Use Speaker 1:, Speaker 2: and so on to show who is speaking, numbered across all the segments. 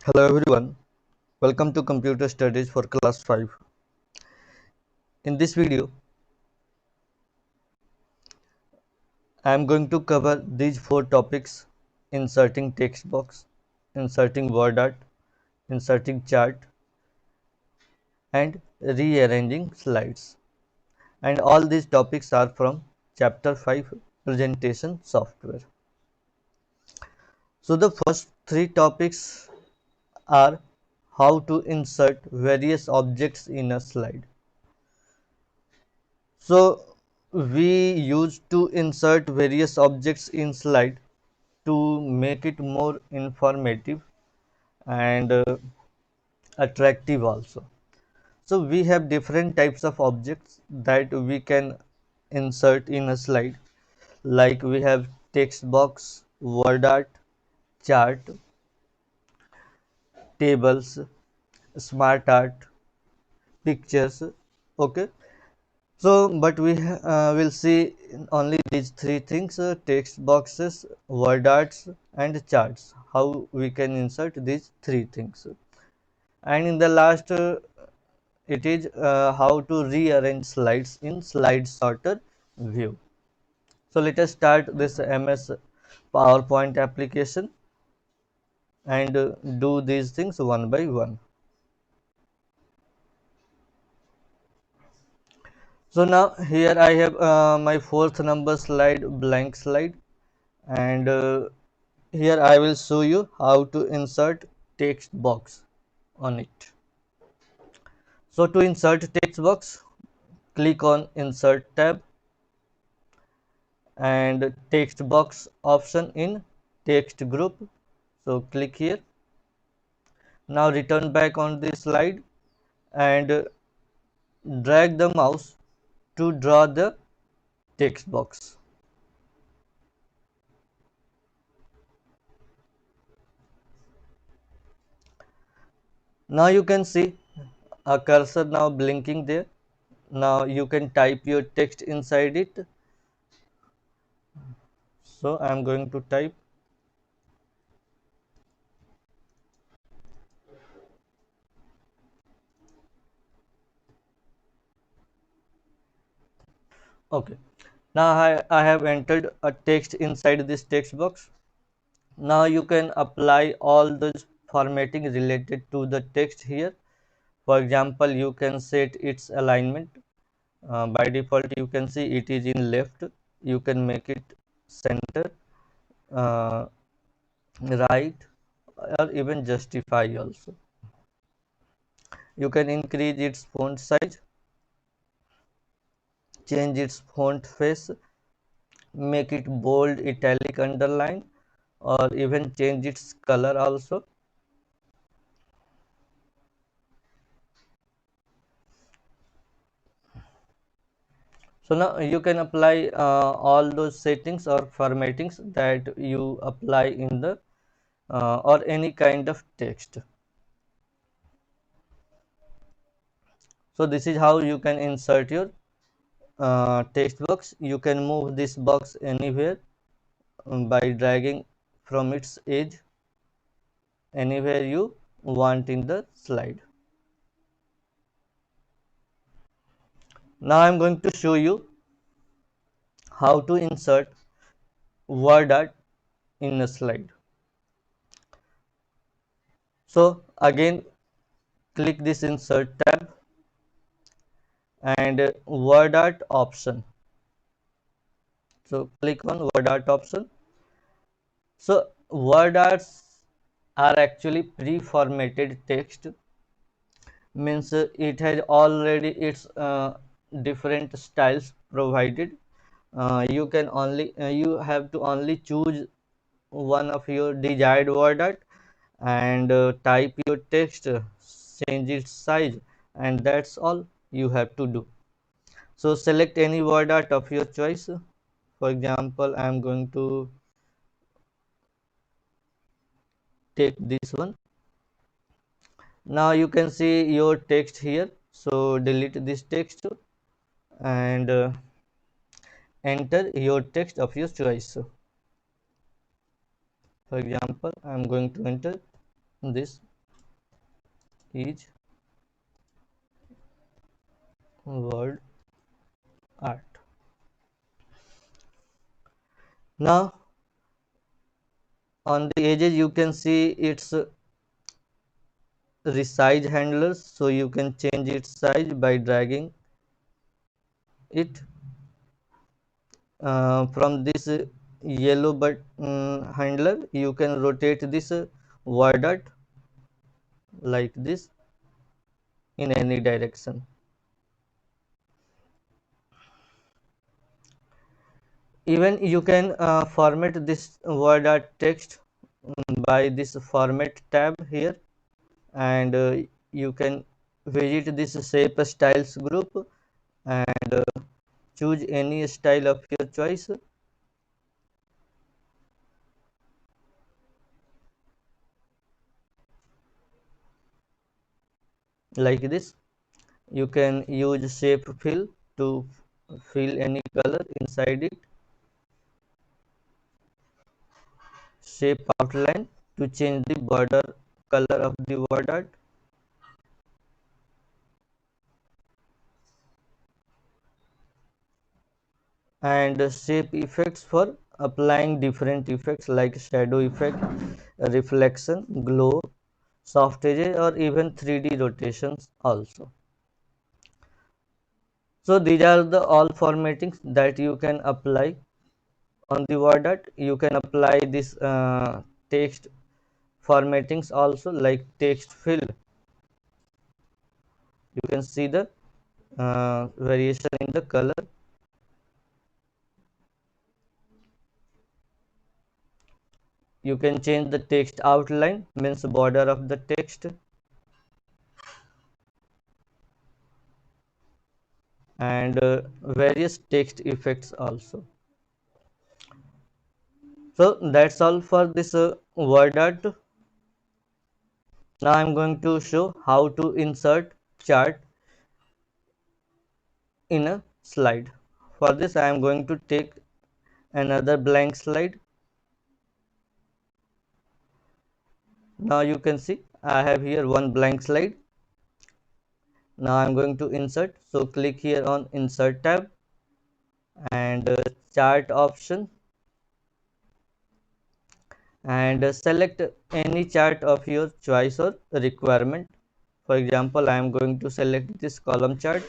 Speaker 1: Hello everyone, welcome to Computer Studies for Class 5. In this video, I am going to cover these four topics: inserting text box, inserting word art, inserting chart, and rearranging slides. And all these topics are from Chapter 5 Presentation Software. So the first three topics are how to insert various objects in a slide. So we used to insert various objects in slide to make it more informative and attractive also. So we have different types of objects that we can insert in a slide, like we have text box, word art, chart, tables, smart art, pictures. Okay. So, but we will see only these three things: text boxes, word arts, and charts. How we can insert these three things. And in the last, it is how to rearrange slides in slide sorter view. So let us start this MS PowerPoint application and do these things one by one. So now here I have my fourth number slide, blank slide, and here I will show you how to insert text box on it. So to insert text box, click on insert tab and text box option in text group. So click here. Now return back on this slide and drag the mouse to draw the text box. Now you can see a cursor now blinking there. Now you can type your text inside it. So I am going to type. Okay. Now I have entered a text inside this text box. Now you can apply all those formatting related to the text here. For example, you can set its alignment. By default, you can see it is in left. You can make it center, uh, right, or even justify also. You can increase its font size, change its font face, make it bold, italic, underline, or even change its color also. So now you can apply all those settings or formattings that you apply in the or any kind of text. So this is how you can insert your text box. You can move this box anywhere by dragging from its edge anywhere you want in the slide. Now I am going to show you how to insert word art in a slide. So again, click this insert tab and word art option. So click on word art option. So word arts are actually pre-formatted text, means it has already its different styles provided. You have to only choose one of your desired word art and type your text, change its size, and that's all you have to do. So select any word art of your choice. For example, I am going to take this one. Now you can see your text here. So delete this text and enter your text of your choice. For example, I am going to enter this is word art. Now on the edges you can see its resize handlers, so you can change its size by dragging it from this yellow button handler. You can rotate this word art like this in any direction. Even you can format this word art text by this format tab here, and you can visit this shape styles group and choose any style of your choice like this. You can use shape fill to fill any color inside it, shape outline to change the border color of the word art, and shape effects for applying different effects like shadow effect, reflection, glow, soft edges, or even 3D rotations also. So these are the all formattings that you can apply on the word art. You can apply this text formattings also, like text fill. You can see the variation in the color. You can change the text outline, means border of the text, and various text effects also. So that's all for this word art. Now I'm going to show how to insert chart in a slide. For this I am going to take another blank slide. Now you can see I have here one blank slide. Now I'm going to insert, so click here on insert tab and chart option, and select any chart of your choice or requirement. For example, I am going to select this column chart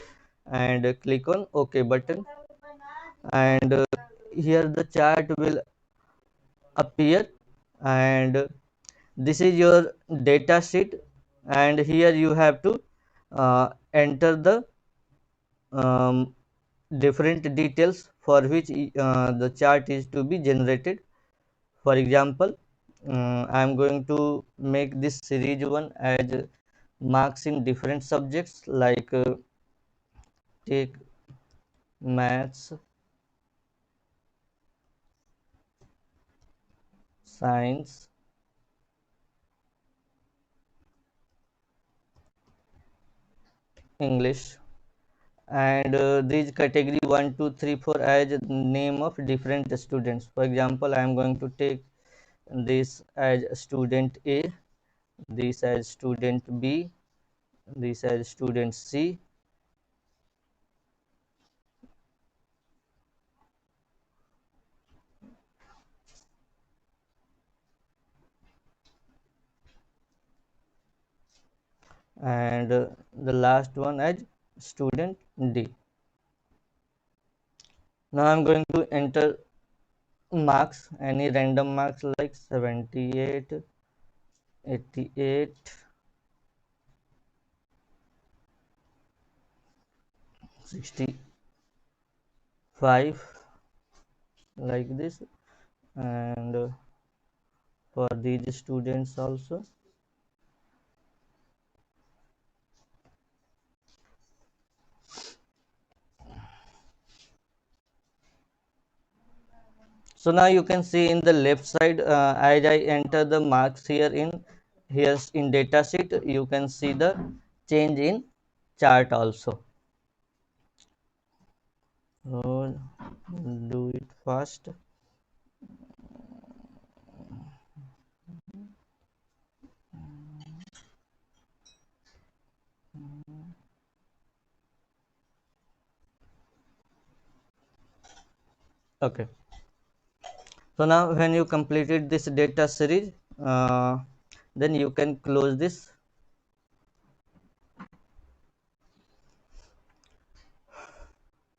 Speaker 1: and click on OK button, and here the chart will appear, and this is your data sheet, and here you have to enter the um, different details for which the chart is to be generated. For example, I am going to make this series one as marks in different subjects like take maths, science, English, and these category 1 2 3 4 as name of different students. For example, I am going to take this as student A, this as student B, this as student C, and the last one as student D. Now I'm going to enter marks, any random marks like 78, 88, 65, like this, and for these students also. So now you can see in the left side, as I enter the marks here in data sheet, you can see the change in chart also. So do it fast. Okay, so now when you completed this data series, uh, then you can close this.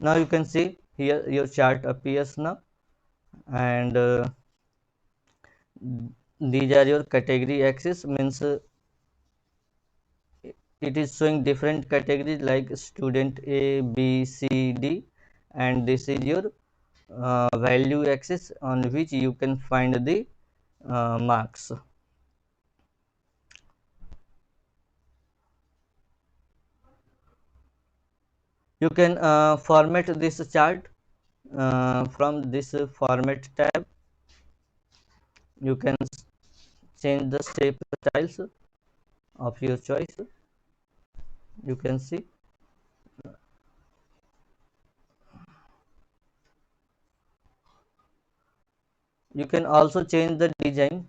Speaker 1: Now you can see here your chart appears now, and these are your category axis, means it is showing different categories like student A, B, C, D, and this is your value axis on which you can find the marks. You can format this chart from this format tab. You can change the shape styles of your choice. You can see. You can also change the design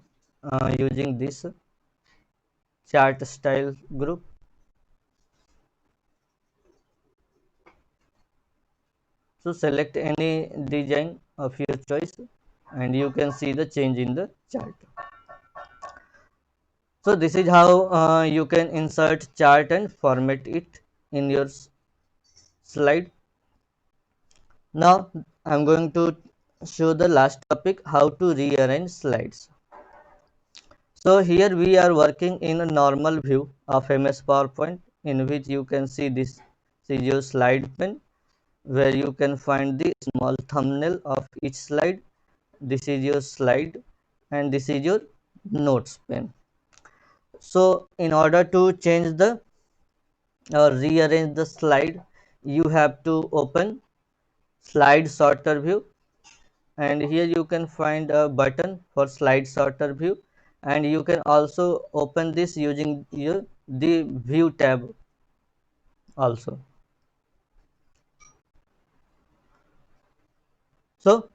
Speaker 1: using this chart style group. So select any design of your choice and you can see the change in the chart. So this is how you can insert chart and format it in your slide. Now I'm going to show the last topic, how to rearrange slides. So here we are working in a normal view of MS PowerPoint, in which you can see this is your slide pane, where you can find the small thumbnail of each slide. This is your slide and this is your notes pane. So in order to change the or rearrange the slide, you have to open slide sorter view, and here you can find a button for slide sorter view, and you can also open this using your the view tab also. So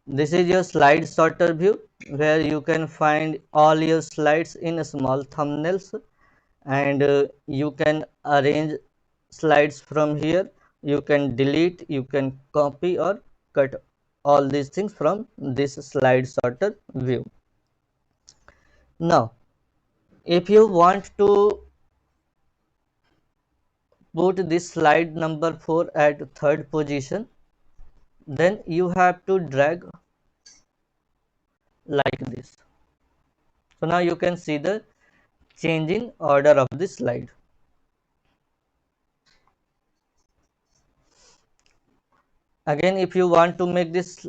Speaker 1: this is your slide sorter view, where you can find all your slides in small thumbnails, and you can arrange slides from here. You can delete, you can copy or cut all these things from this slide sorter view. Now if you want to put this slide number 4 at third position, then you have to drag like this. So now you can see the change in order of the slide. Again, if you want to make this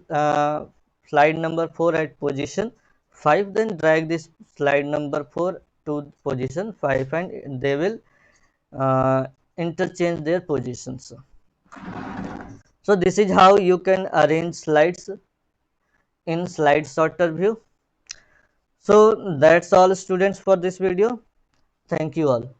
Speaker 1: slide number 4 at position 5, then drag this slide number 4 to position 5 and they will uh, interchange their positions. So this is how you can arrange slides in slide sorter view. So that's all students for this video. Thank you all.